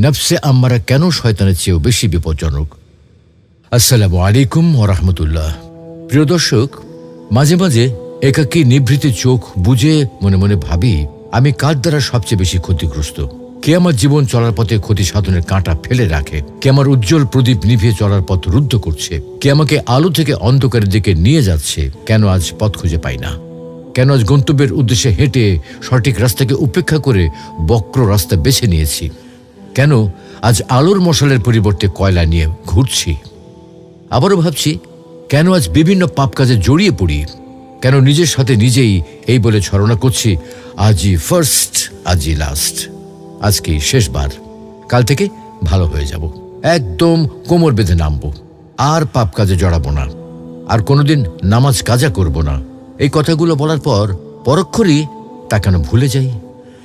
নফসে আম্মারা কেন শয়তানের চেয়েও বেশি বিপজ্জনক? আসসালামু আলাইকুম ওয়া রাহমাতুল্লাহ। প্রিয় দর্শক, মাঝে মাঝে একাকী নিভৃতে চোখ বুজে মনে মনে ভাবি, আমি কার দ্বারা সবচেয়ে বেশি ক্ষতিগ্রস্ত? কে আমার জীবন চলার পথে ক্ষতি সাধনের কাঁটা ফেলে রাখে? কে আমার উজ্জ্বল প্রদীপ নিভিয়ে চলার পথ রুদ্ধ করছে? কে আমাকে আলো থেকে অন্ধকারের দিকে নিয়ে যাচ্ছে? কেন আজ পথ খুঁজে পাই না? কেন আজ গন্তব্যের উদ্দেশ্যে হেঁটে সঠিক রাস্তাকে উপেক্ষা করে বক্র রাস্তা বেছে নিয়েছি? কেন আজ আলোর মশালের পরিবর্তে কয়লা নিয়ে ঘুরছি? আবারও ভাবছি, কেন আজ বিভিন্ন পাপ কাজে জড়িয়ে পড়ি? কেন নিজের সাথে নিজেই এই বলে ছলনা করছি, আজই ফার্স্ট, আজই লাস্ট, আজকেই শেষবার, কাল থেকে ভালো হয়ে যাব, একদম কোমর বেঁধে নামবো, আর পাপ কাজে জড়াবো না, আর কোনোদিন নামাজ কাজা করব না। এই কথাগুলো বলার পর পরক্ষণই তা কেন ভুলে যাই?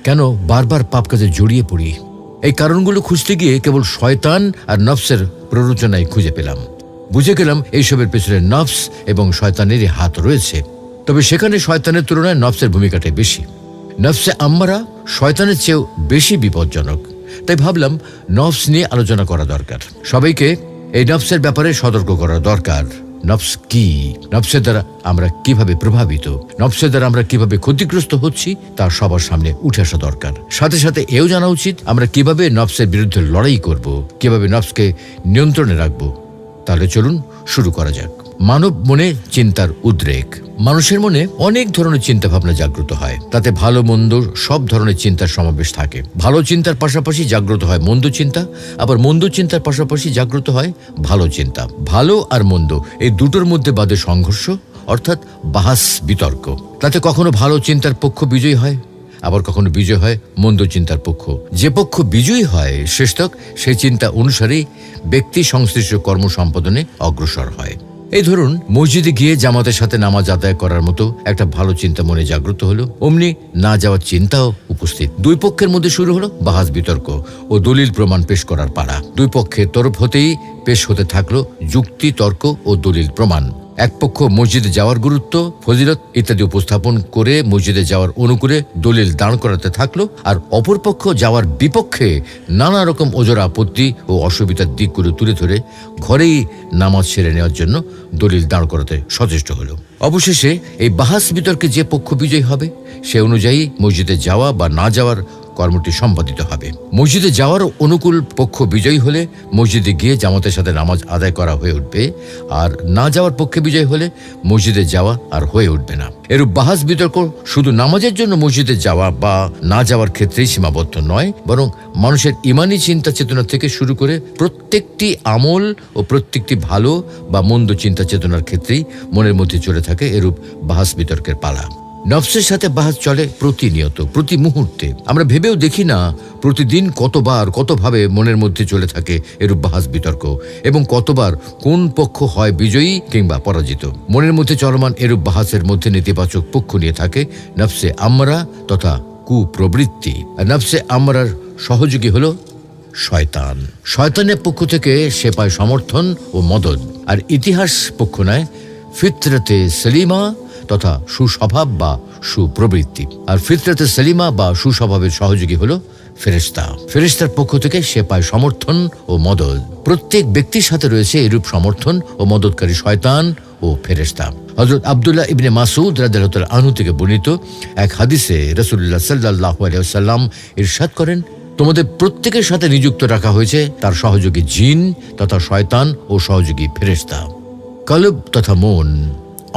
কেন বারবার পাপ কাজে জড়িয়ে পড়ি? এই কারণগুলো খুঁজতে গিয়ে কেবল শয়তান আর নফসের প্ররোচনায় খুঁজে পেলাম। বুঝে গেলাম এইসবের পেছনে নফস এবং শয়তানেরই হাত রয়েছে। তবে সেখানে শয়তানের তুলনায় নফসের ভূমিকাটাই বেশি। নফসে আম্মারা শয়তানের চেয়েও বেশি বিপজ্জনক। তাই ভাবলাম নফস নিয়ে আলোচনা করা দরকার। সবাইকে এই নফসের ব্যাপারে সতর্ক করা দরকার। নফস কি? নফসের দ্বারা আমরা কিভাবে প্রভাবিত, নফসের দ্বারা আমরা কিভাবে ক্ষতিগ্রস্ত হচ্ছি, তা সবার সামনে উঠে আসা দরকার। সাথে সাথে এও জানা উচিত আমরা কিভাবে নফসের বিরুদ্ধে লড়াই করব, কিভাবে নফসকে নিয়ন্ত্রণে রাখব। তাহলে চলুন শুরু করা যাক। মানব মনে চিন্তার উদ্রেক। মানুষের মনে অনেক ধরনের চিন্তা ভাবনা জাগ্রত হয়। তাতে ভালো মন্দ সব ধরনের চিন্তার সমাবেশ থাকে। ভালো চিন্তার পাশাপাশি জাগ্রত হয় মন্দ চিন্তা, আবার মন্দ চিন্তার পাশাপাশি জাগ্রত হয় ভালো চিন্তা। ভালো আর মন্দ এই দুটোর মধ্যে বাদে সংঘর্ষ, অর্থাৎ বাহাস, বিতর্ক। তাতে কখনো ভালো চিন্তার পক্ষ বিজয়ী হয়, আবার কখনো বিজয় হয় মন্দ চিন্তার পক্ষ। যে পক্ষ বিজয়ী হয় শেষতক সেই চিন্তা অনুসারেই ব্যক্তি সংশ্লিষ্ট কর্ম সম্পাদনে অগ্রসর হয়। এই ধরুন, মসজিদে গিয়ে জামাতের সাথে নামাজ আদায় করার মতো একটা ভালো চিন্তা মনে জাগ্রত হলো, অমনি না যাওয়ার চিন্তাও উপস্থিত। দুই পক্ষের মধ্যে শুরু হলো বাহাস, বিতর্ক ও দলিল প্রমাণ পেশ করার পালা। দুই পক্ষের তরফ হতেই পেশ হতে থাকলো যুক্তি, তর্ক ও দলিল প্রমাণ। এক পক্ষ মসজিদে যাওয়ার গুরুত্ব, ফজিলত ইত্যাদি উপস্থাপন করে মসজিদে যাওয়ার অনুকূলে দলিল দাঁড় করাতে থাকলো, আর অপর পক্ষ যাওয়ার বিপক্ষে নানা রকম ওজর, আপত্তি ও অসুবিধার দিকগুলো তুলে ধরে ঘরেই নামাজ সেরে নেওয়ার জন্য দলিল দাঁড় করাতে সচেষ্ট হলো। অবশেষে এই বাহাস বিতর্কে যে পক্ষ বিজয়ী হবে সে অনুযায়ী মসজিদে যাওয়া বা না যাওয়ার কর্মটি সম্পাদিত হবে। মসজিদে যাওয়ার অনুকূল পক্ষ বিজয়ী হলে মসজিদে গিয়ে জামাতের সাথে নামাজ আদায় করা হয়ে উঠবে, আর না যাওয়ার পক্ষে বিজয়ী হলে মসজিদে যাওয়া আর হয়ে উঠবে না। এরূপ বাহাস বিতর্ক শুধু নামাজের জন্য মসজিদে যাওয়া বা না যাওয়ার ক্ষেত্রেই সীমাবদ্ধ নয়, বরং মানুষের ইমানি চিন্তা চেতনা থেকে শুরু করে প্রত্যেকটি আমল ও প্রত্যেকটি ভালো বা মন্দ চিন্তা চেতনার ক্ষেত্রেই মনের মধ্যে চলে থাকে এরূপ বাহাস বিতর্কের পালা। নফসের সাথে বাহাস চলে প্রতিনিয়ত, প্রতি মুহূর্তে। আমরা ভেবেও দেখি না প্রতিদিন কতবার, কতভাবে মনের মধ্যে চলে থাকে এরূপ বাহাস বিতর্ক, এবং কতবার কোন পক্ষ হয় বিজয়ী কিংবা পরাজিত। মনের মধ্যে চলমান এরূপ বাহাসের মধ্যে নেতিবাচক পক্ষ নিয়ে থাকে নফসে আম্মারা তথা কুপ্রবৃত্তি। আর নফসে আম্মারার সহযোগী হলো শয়তান। শয়তানের পক্ষ থেকে সে পায় সমর্থন ও মদদ, আর ইতিহাস পক্ষ নেয় ফিতরতে সলিমা তথা সুস্বভাব বা সুপ্রবৃত্তি। আর ফিতরতে সলিমা বা সুস্বভাবের সহযোগী হলো ফেরেশতা। ফেরেশতার পক্ষ থেকে সে পায় সমর্থন ও মদদ। প্রত্যেক ব্যক্তির সাথে রয়েছে এরূপ সমর্থন ও মদতকারী শয়তান ও ফেরেশতা। হযরত আব্দুল্লাহ ইবনে মাসউদ রাদিয়াল্লাহু তাআলা আনহু থেকে বর্ণিত এক হাদিসে রাসূলুল্লাহ সাল্লাল্লাহু আলাইহি ওয়াসাল্লাম ইরশাদ করেন, তোমাদের প্রত্যেকের সাথে নিযুক্ত রাখা হয়েছে তার সহযোগী জিন তথা শয়তান ও সহযোগী ফেরেশতা। কলব তথা মন,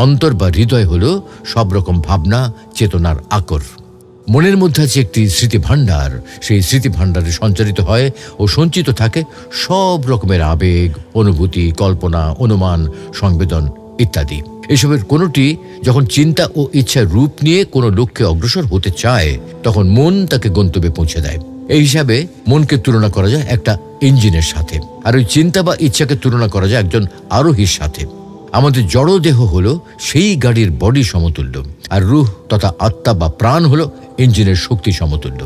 অন্তর বা হৃদয় হলো সব রকম ভাবনা, চেতনার আকর। মনের মধ্যে আছে একটি স্মৃতি ভাণ্ডার। সেই স্মৃতি ভাণ্ডারে সঞ্চারিত হয় ও সঞ্চিত থাকে সব রকমের আবেগ, অনুভূতি, কল্পনা, অনুমান, সংবেদন ইত্যাদি। এসবের কোনোটি যখন চিন্তা ও ইচ্ছার রূপ নিয়ে কোনো লক্ষ্যে অগ্রসর হতে চায়, তখন মন তাকে গন্তব্যে পৌঁছে দেয়। এই হিসাবে মনকে তুলনা করা যায় একটা ইঞ্জিনের সাথে, আর ওই চিন্তা বা ইচ্ছাকে তুলনা করা যায় একজন আরোহীর সাথে। আমাদের জড় দেহ হলো সেই গাড়ির বডি সমতুল্য, আর রূহ তথা আত্মা বা প্রাণ হলো ইঞ্জিনের শক্তি সমতুল্য।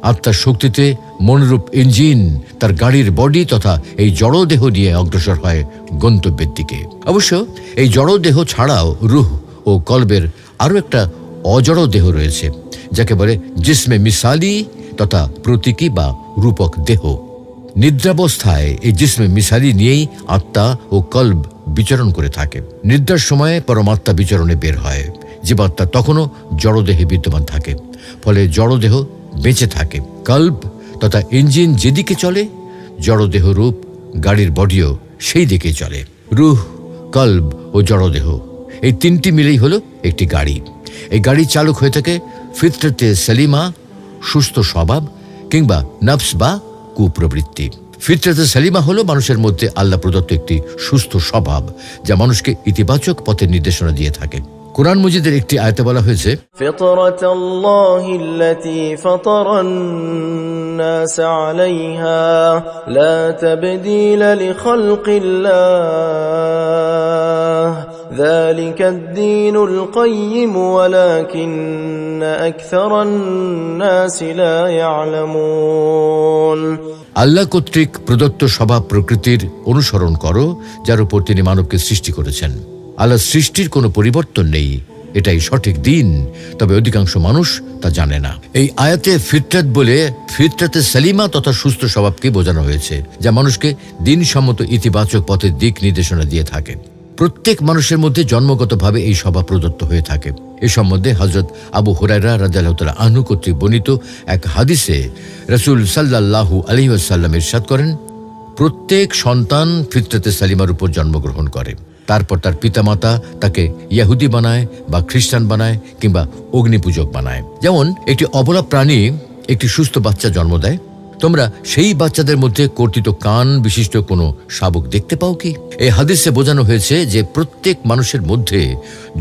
আত্মার শক্তিতে মনরূপ ইঞ্জিন তার গাড়ির বডি তথা এই জড় দেহ নিয়ে অগ্রসর হয় গন্তব্যের দিকে। অবশ্য এই জড় দেহ ছাড়াও রূহ ও কলবের আরও একটা অজড় দেহ রয়েছে, যাকে বলে জিসমে মিসালি তথা প্রতীকী বা রূপক দেহ। নিদ্রাবস্থায় এই জিসমে মিসালি নিয়েই আত্মা ও কলব বিচরণ করে থাকে। নিদ্রার সময়ে পরমাত্মা বিচরণে বের হয়। জীবাত্মা তখনও জড়দেহে বিদ্যমান থাকে, ফলে জড়দেহ বেঁচে থাকে। কলব তথা ইঞ্জিন যেদিকে চলে, জড়দেহ রূপ গাড়ির বডিও সেই দিকে চলে। রুহ, কলব ও জড়দেহ এই তিনটি মিলেই হলো একটি গাড়ি। এই গাড়ি চালক হয়ে থাকে ফিতরতে সালিমা, সুস্থ স্বভাব, কিংবা নফস বা কুপ্রবৃত্তি। ফিতরতে সালিমা হলো মানুষের মধ্যে আল্লাহ প্রদত্ত একটি সুস্থ স্বভাব, যা মানুষকে ইতিবাচক পথের নির্দেশনা দিয়ে থাকে। কুরআন মজিদের একটি আয়াতে বলা হয়েছে, ফিতরাতাল্লাহিল্লাতী ফাতারান নাস আলাইহা লা তাবদীলা লিখালকিল্লাহ যালিকাদ-দীনুল কাইয়্যিম ওয়ালাকিন্না আকসারান নাস লা ইয়ালামুন। আল্লাহ কর্তৃক প্রদত্ত স্বভাব প্রকৃতির অনুসরণ করো, যার উপর তিনি মানবকে সৃষ্টি করেছেন। আল্লাহ সৃষ্টির কোনো পরিবর্তন নেই, এটাই সঠিক দিন, তবে অধিকাংশ মানুষ তা জানে না। এই আয়াতে ফিতরাত বলে ফিতরাতে সালিমা তথা সুস্থ স্বভাবকে বোঝানো হয়েছে, যা মানুষকে দিনসম্মত ইতিবাচক পথের দিক নির্দেশনা দিয়ে থাকে। প্রত্যেক মানুষের মধ্যে জন্মগতভাবে এই স্বভাব প্রদত্ত হয়ে থাকে। এ সম্বন্ধে হযরত আবু হুরায়রা রাদিয়াল্লাহু তাআলা আনহু কর্তৃক বর্ণিত এক হাদিসে রাসূল সাল্লাল্লাহু আলাইহি ওয়াসাল্লাম ইরশাদ করেন, প্রত্যেক সন্তান ফিতরাতে সালিমার উপর জন্মগ্রহণ করে। তারপর তার পিতামাতা তাকে ইহুদি বানায় বা খ্রিস্টান বানায় কিংবা অগ্নিপূজক বানায়। যেমন একটি অবলা প্রাণী একটি সুস্থ বাচ্চা জন্ম দেয়, তোমরা সেই বাচ্চাদের মধ্যে কর্তিত কান বিশিষ্ট কোনো শাবক দেখতে পাও কি? এই হাদিসে বোঝানো হয়েছে যে প্রত্যেক মানুষের মধ্যে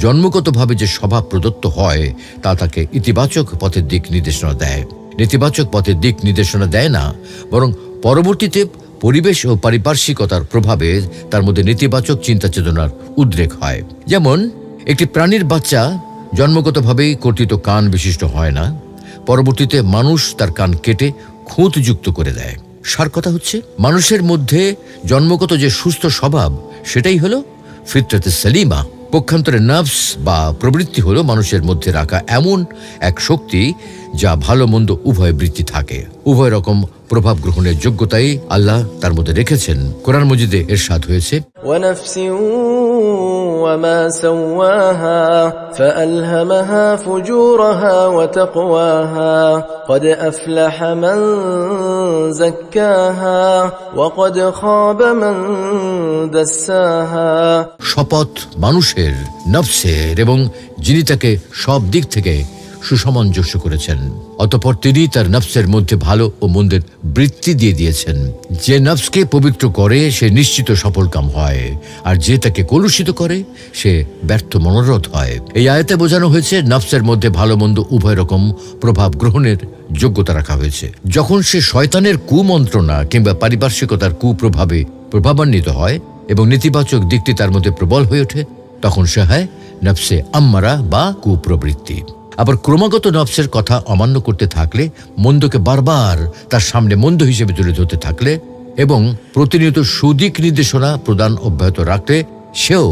জন্মগতভাবে যে স্বভাব প্রদত্ত হয় তা তাকে ইতিবাচক পথের দিক নির্দেশনা দেয়। নেতিবাচক পথের দিক নির্দেশনা দেয় না, বরং পরবর্তীতে পরিবেশ ও পারিপার্শ্বিকতার প্রভাবে তার মধ্যে নেতিবাচক চিন্তা চেতনার উদ্রেক হয়। যেমন একটি প্রাণীর বাচ্চা জন্মগতভাবেই কর্তিত কান বিশিষ্ট হয় না, পরবর্তীতে মানুষ তার কান কেটে খুঁতযুক্ত করে দেয়। সার কথা হচ্ছে, মানুষের মধ্যে জন্মগত যে সুস্থ স্বভাব সেটাই হলো ফিতরাতে সালিমা। পক্ষান্তরে নফস বা প্রবৃত্তি হলো মানুষের মধ্যে রাখা এমন এক শক্তি যা ভালো মন্দ উভয় বৃত্তি থাকে। উভয় রকম প্রভাব গ্রহণের যোগ্যতাই আল্লাহ তার মধ্যে রেখেছেন। কোরআন মজিদে ইরশাদ হয়েছে, وما سواها فألهمها فجورها وتقواها قد أفلح من زكاها وقد خاب من دساها। শপথ মানুষের, নফসের এবং যিনি তাকে সব দিক থেকে সুসামঞ্জস্য করেছেন, অতঃপর তিনি তার নফসের মধ্যে ভালো ও মন্দের বৃত্তি দিয়ে দিয়েছেন। যে নফসকে পবিত্র করে সে নিশ্চিত সফলকাম হয়, আর যে তাকে কলুষিত করে সে ব্যর্থ মনোরথ হয়। এই আয়াতে বোঝানো হয়েছে নফসের মধ্যে ভালো মন্দ উভয় রকম প্রভাব গ্রহণের যোগ্যতা রাখা হয়েছে। যখন সে শয়তানের কুমন্ত্রণা কিংবা পারিপার্শ্বিকতার কুপ্রভাবে প্রভাবান্বিত হয় এবং নেতিবাচক দিকটি তার মধ্যে প্রবল হয়ে ওঠে, তখন সে হয় নফসে আম্মারা বা কুপ্রবৃত্তি। আবার ক্রমাগত নফসের কথা অমান্য করতে থাকলে, মন্দকে বারবার তার সামনে মন্দ হিসেবে তুলে ধরতে থাকলে এবং প্রতিনিয়ত সুদিক নির্দেশনা প্রদান অব্যাহত রাখলে, সেও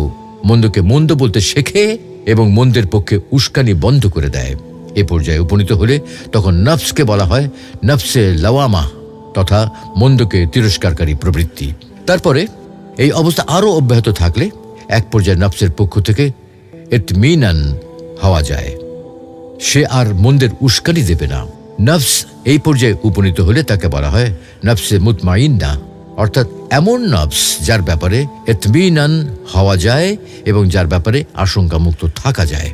মন্দকে মন্দ বলতে শেখে এবং মন্দের পক্ষে উস্কানি বন্ধ করে দেয়। এ পর্যায়ে উপনীত হলে তখন নফসকে বলা হয় নফসে লাওয়ামা তথা মন্দকে তিরস্কারকারী প্রবৃত্তি। তারপরে এই অবস্থা আরও অব্যাহত থাকলে এক পর্যায়ে নফসের পক্ষ থেকে ইতমিনান হওয়া যায়, সে আর মন্দের উস্কানি দেবে না। নফস এই পর্যায়ে উপনীত হলে তাকে বলা হয় নফসে মুতমাইন্না, অর্থাৎ এমন নফস যার ব্যাপারে ইতমিনান হওয়া যায় এবং যার ব্যাপারে আশঙ্কামুক্ত থাকা যায়।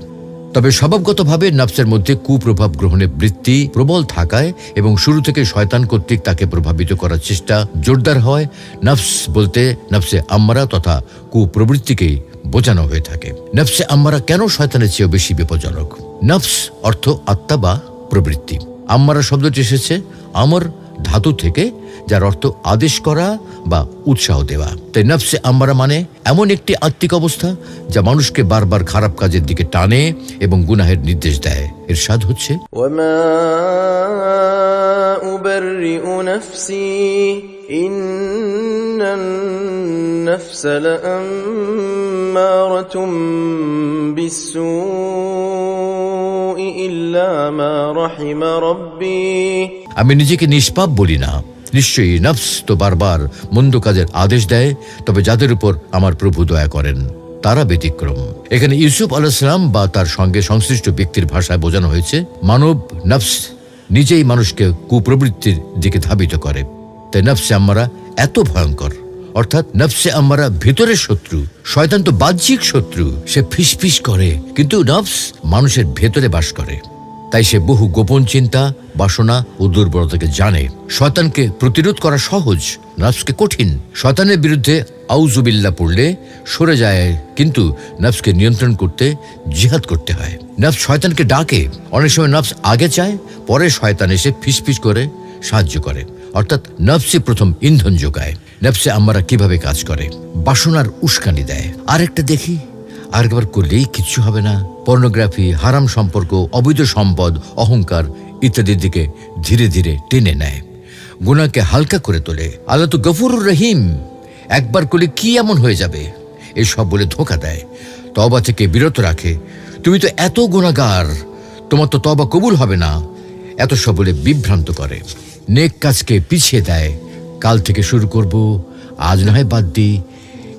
তবে স্বভাবগতভাবে নফসের মধ্যে কুপ্রভাব গ্রহণের বৃত্তি প্রবল থাকায় এবং শুরু থেকে শয়তান কর্তৃক তাকে প্রভাবিত করার চেষ্টা জোরদার হয়, নফস বলতে নফসে আম্মারা তথা কুপ্রবৃত্তিকেই বোঝানো হয়ে থাকে। নফসে আম্মারা কেন শয়তানের চেয়েও বেশি বিপজ্জনক? নফস অর্থ আত্মা বা প্রবৃত্তি। আম্মারা শব্দটি এসেছে আমর ধাতু থেকে, যার অর্থ আদেশ করা বা উৎসাহ দেওয়া। তাই নফসে আম্মারা মানে এমন একটি আত্মিক অবস্থা যা মানুষকে বারবার খারাপ কাজের দিকে টানে এবং গুনাহের নির্দেশ দেয়। ইরশাদ হচ্ছে, ওয়ামা উবাররিউ নাফসি ইন্নান নাফসা লাআম্মারাতুম বিসসুই ইল্লা মা রাহিমা রাব্বি। আমি নিজেকে নিষ্পাপ বলি না, নিশ্চয়ই নফস তো বারবার মন্দ কাজের আদেশ দেয়, তবে যাদের উপর আমার প্রভু দয়া করেন তারা ব্যতিক্রম। এখানে ইউসুফ আলাইহিস সালাম বা তার সঙ্গে সংশ্লিষ্ট ব্যক্তির ভাষায় বোঝানো হয়েছে মানব নফস নিজেই মানুষকে কুপ্রবৃত্তির দিকে ধাবিত করে। তাই নফসে আম্মারা এত ভয়ঙ্কর, অর্থাৎ নফসে আম্মারা ভেতরের শত্রু। শয়তান তো বাহ্যিক শত্রু, সে ফিসফিস করে, কিন্তু নফস মানুষের ভেতরে বাস করে। তাই সে বহু গোপন চিন্তা, বাসনা ও দুর্বলতাকে জানে। শয়তানকে প্রতিরোধ করা সহজ, নফসকে কঠিন। শয়তানের বিরুদ্ধে আউযুবিল্লাহ পড়লে সরে যায়, কিন্তু নফসকে নিয়ন্ত্রণ করতে জিহাদ করতে হয়। নফস শয়তানকে ডাকে, অনেক সময় নফস আগে চায়, পরে শয়তান এসে ফিসফিস করে সাহায্য করে। অর্থাৎ নফসই প্রথম ইন্ধন যোগায়। নফসে আম্মারা কিভাবে কাজ করে? বাসনার উস্কানি দেয়, আরেকটা দেখি, আরেকবার করলেই কিচ্ছু হবে না। পর্নোগ্রাফি, হারাম সম্পর্ক, অবৈধ সম্পদ, অহংকার ইত্যাদির দিকে ধীরে ধীরে টেনে নেয়, গুনাহকে হালকা করে তোলে। আল্লাহ তো গফুরুর রহিম, একবার করলে কি এমন হয়ে যাবে, এসব বলে ধোঁকা দেয়। তওবা থেকে বিরত রাখে, তুমি তো এত গুনাহগার, তোমার তো তওবা কবুল হবে না, এত সব বলে বিভ্রান্ত করে। নেক কাজকে পিছিয়ে দেয়, কাল থেকে শুরু করব, আজ না হয় বাদ দিই।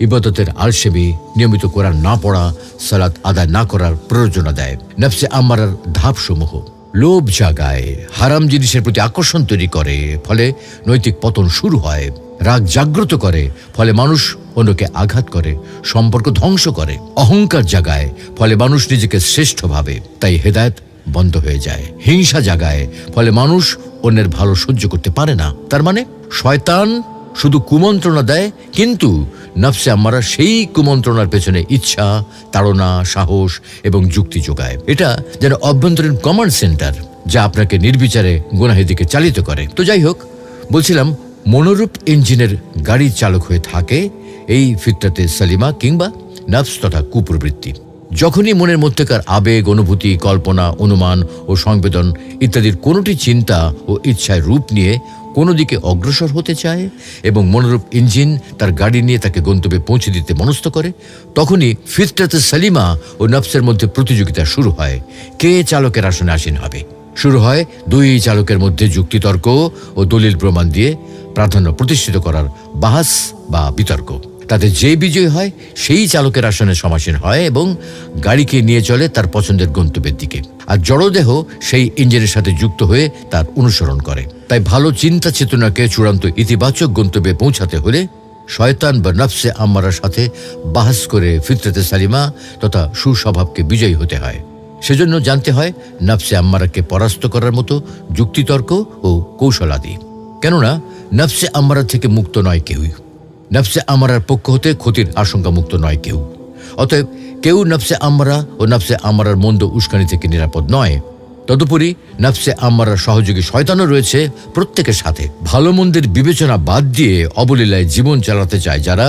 ইবাদতের আলসেমি, নিয়মিত কোরআন না পড়া, সালাত আদায় না করার প্ররোচনা দেয়। নফসে আম্মারার ধাপসমূহ লোভ জাগায়, হারাম জিনিসের প্রতি আকর্ষণ তৈরি করে, ফলে নৈতিক পতন শুরু হয়। রাগ জাগ্রত করে, ফলে মানুষ অন্যকে আঘাত করে, সম্পর্ক ধ্বংস করে। অহংকার জাগায়, ফলে মানুষ নিজেকে শ্রেষ্ঠ ভাবে, তাই হেদায়েত বন্ধ হয়ে যায়। হিংসা জাগায়, ফলে মানুষ অন্যের ভালো সহ্য করতে পারে না। তার মানে শয়তান শুধু কুমন্ত্রণা দেয়, কিন্তু নফসে আম্মারা সেই কুমন্ত্রণার পেছনে ইচ্ছা, তাড়না, সাহস এবং যুক্তি যোগায়। এটা যেন অভ্যন্তরীণ কমান্ড সেন্টার, যা আপনাকে নির্বিচারে গুনাহের দিকে চালিত করে। তো যাই হোক, বলছিলাম মনোরূপ ইঞ্জিনের গাড়ির চালক হয়ে থাকে এই ফিতরাতে সালিমা কিংবা নফস তথা কুপ্রবৃত্তি। যখনই মনের মধ্যেকার আবেগ, অনুভূতি, কল্পনা, অনুমান ও সংবেদন ইত্যাদির কোনোটি চিন্তা ও ইচ্ছায় রূপ নিয়ে কোনো দিকে অগ্রসর হতে চায় এবং মনোরূপ ইঞ্জিন তার গাড়ি নিয়ে তাকে গন্তব্যে পৌঁছে দিতে মনস্থ করে, তখনই ফিতরাতে সালিমা ও নফসের মধ্যে প্রতিযোগিতা শুরু হয়, কে চালকের আসনে আসীন হবে। শুরু হয় দুই চালকের মধ্যে যুক্তিতর্ক ও দলিল প্রমাণ দিয়ে প্রাধান্য প্রতিষ্ঠিত করার বাহাস বা বিতর্ক। তাতে যে বিজয়ী হয় সেই চালকের আসনে সমাসীন হয় এবং গাড়িকে নিয়ে চলে তার পছন্দের গন্তব্যের দিকে, আর জড়দেহ সেই ইঞ্জিনের সাথে যুক্ত হয়ে তার অনুসরণ করে। তাই ভালো চিন্তা চেতনাকে চূড়ান্ত ইতিবাচক গন্তব্যে পৌঁছাতে হলে শয়তান বা নফসে আম্মারার সাথে বাহাস করে ফিতরাতে সালিমা তথা সুস্বভাবকে বিজয়ী হতে হয়। সেজন্য জানতে হয় নফসে আম্মারাকে পরাস্ত করার মতো যুক্তিতর্ক ও কৌশলাদি। কেননা নফসে আম্মারা থেকে মুক্ত নয় কেউই, নফসে আম্মারার পক্ষ হতে ক্ষতির আশঙ্কা মুক্ত নয় কেউ। অতএব কেউ নফসে আম্মারা ও নফসে আম্মারার মন্দ উস্কানি থেকে নিরাপদ নয়। তদুপরি নফসে আম্মারার সহযোগী শয়তানও রয়েছে প্রত্যেকের সাথে। ভালো মন্দের বিবেচনা বাদ দিয়ে অবলীলায় জীবন চালাতে চায় যারা,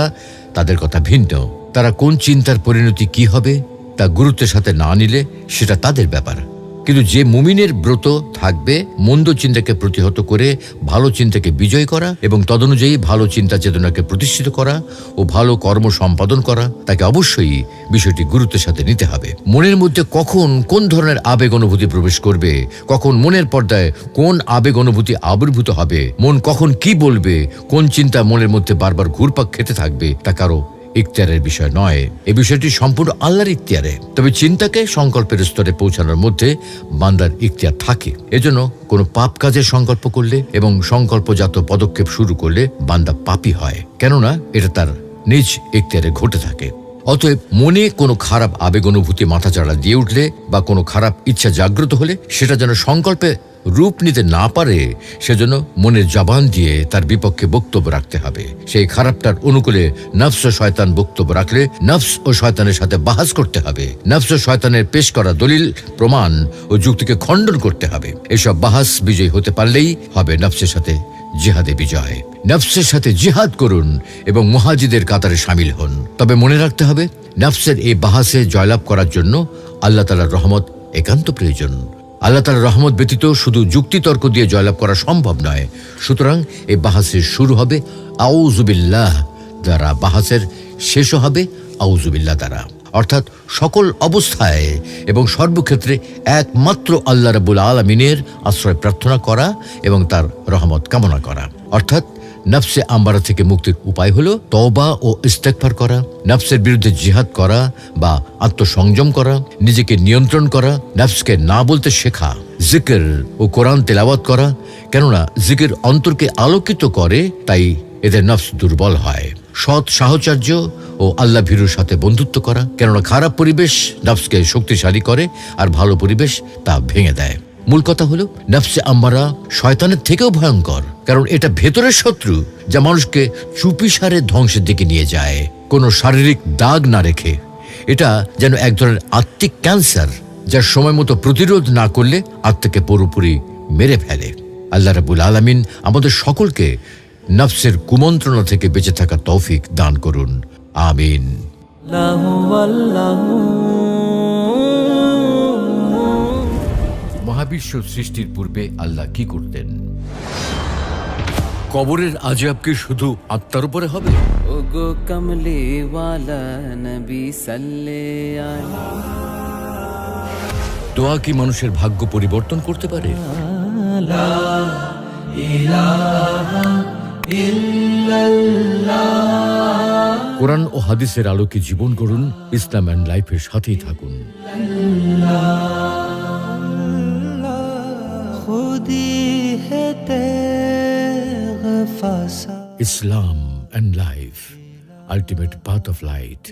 তাদের কথা ভিন্ন। তারা কোন চিন্তার পরিণতি কি হবে তা গুরুত্বের সাথে না নিলে সেটা তাদের ব্যাপার। কিন্তু যে মুমিনের ব্রত থাকবে মন্দ চিন্তাকে প্রতিহত করে ভালো চিন্তাকে বিজয় করা এবং তদনুযায়ী ভালো চিন্তা চেতনাকে প্রতিষ্ঠিত করা ও ভালো কর্ম সম্পাদন করা, তাকে অবশ্যই বিষয়টি গুরুত্বের সাথে নিতে হবে। মনের মধ্যে কখন কোন ধরনের আবেগ অনুভূতি প্রবেশ করবে, কখন মনের পর্দায় কোন আবেগ অনুভূতি আবির্ভূত হবে, মন কখন কি বলবে, কোন চিন্তা মনের মধ্যে বারবার ঘুরপাক খেতে থাকবে, তা কারো ইখতিয়ারের বিষয় নয়। এই বিষয়টি সম্পূর্ণ আল্লাহর ইখতিয়ারে। তবে চিন্তাকে সংকল্পের স্তরে পৌঁছানোর মধ্যে বান্দার ইখতিয়ার থাকে। এজন্য কোনো পাপ কাজের সংকল্প করলে এবং সংকল্পজাত পদক্ষেপ শুরু করলে বান্দা পাপী হয়, কেননা এটা তার নিজ ইখতিয়ারে ঘটে থাকে। অতএব মনে কোনো খারাপ আবেগ অনুভূতি মাথাচাড়া দিয়ে উঠলে বা কোনো খারাপ ইচ্ছা জাগ্রত হলে সেটা যেন সংকল্পে রূপ নিতে না পারে, সেজন্য মনের জবান দিয়ে তার বিপক্ষে বক্তব্য রাখতে হবে। সেই খারাপটার অনুকূলে নফস ও শয়তান বক্তব্য রাখলে নফস ও শয়তানের সাথে বাহাস করতে হবে। নফস ও শয়তানের পেশ করা দলিল, প্রমাণ ও যুক্তিকে খণ্ডন করতে হবে। এসব বাহাস বিজয়ী হতে পারলেই হবে নফসের সাথে জিহাদে বিজয়। নফসের সাথে জিহাদ করুন এবং মুহাজিদের কাতারে শামিল হন। তবে মনে রাখতে হবে, নফসের এই বাহাসে জয়লাভ করার জন্য আল্লাহ তাআলার রহমত একান্ত প্রয়োজন। আল্লাহ তাআলার রহমত ব্যতীত শুধু যুক্তিতর্ক দিয়ে জয়লাভ করা সম্ভব নয়। সুতরাং এই বাহাসের শুরু হবে আউযুবিল্লাহ দ্বারা, বাহাসের শেষও হবে আউযুবিল্লাহ দ্বারা। অর্থাৎ সকল অবস্থায় এবং সর্বক্ষেত্রে একমাত্র আল্লাহ রাব্বুল আলামিনের আশ্রয় প্রার্থনা করা এবং তার রহমত কামনা করা। অর্থাৎ নফসে আম্বারা থেকে মুক্তির উপায় হলো তওবা ও ইস্তেগফার করা, নফসের বিরুদ্ধে জিহাদ করা বা আত্মসংযম করা, নিজেকে নিয়ন্ত্রণ করা, নফসকে না বলতে শেখা, জিকির ও কোরআন তেলাওয়াত করা। কেননা জিকির অন্তরকে আলোকিত করে, তাই এদের নফস দুর্বল হয়। সৎ সাহচর্য ও আল্লাহ ভীরুর সাথে বন্ধুত্ব করা, কেননা খারাপ পরিবেশ নফসকে শক্তিশালী করে আর ভালো পরিবেশ তা ভেঙে দেয়। মূল কথা হলো নফসে আম্মারা শয়তানের থেকেও ভয়ঙ্কর, কারণ এটা ভেতরের শত্রু যা মানুষকে চুপিসারে ধ্বংসের দিকে নিয়ে যায়, কোনো শারীরিক দাগ না রেখে। এটা যেন এক ধরনের আত্মিক ক্যান্সার, যার সময় মতো প্রতিরোধ না করলে আত্মাকে পুরোপুরি মেরে ফেলে। আল্লাহ রাব্বুল আলামিন আমাদের সকলকে নফসের কুমন্ত্রণা থেকে বেঁচে থাকার তৌফিক দান করুন, আমিন। মহাবিশ্ব সৃষ্টির পূর্বে আল্লাহ কি করতেন? কবরের আযাব কি শুধু আত্মার উপরে হবে? ওগো কমলি ওয়ালা নবী সাল্লে দোয়া কি মানুষের ভাগ্য পরিবর্তন করতে পারে? লা ইলাহা ইল্লাল্লাহ। কোরআন ও হাদিসের আলোকে জীবন গড়ুন, ইসলাম এন্ড লাইফের সাথেই থাকুন। Islam and life, ultimate path of light.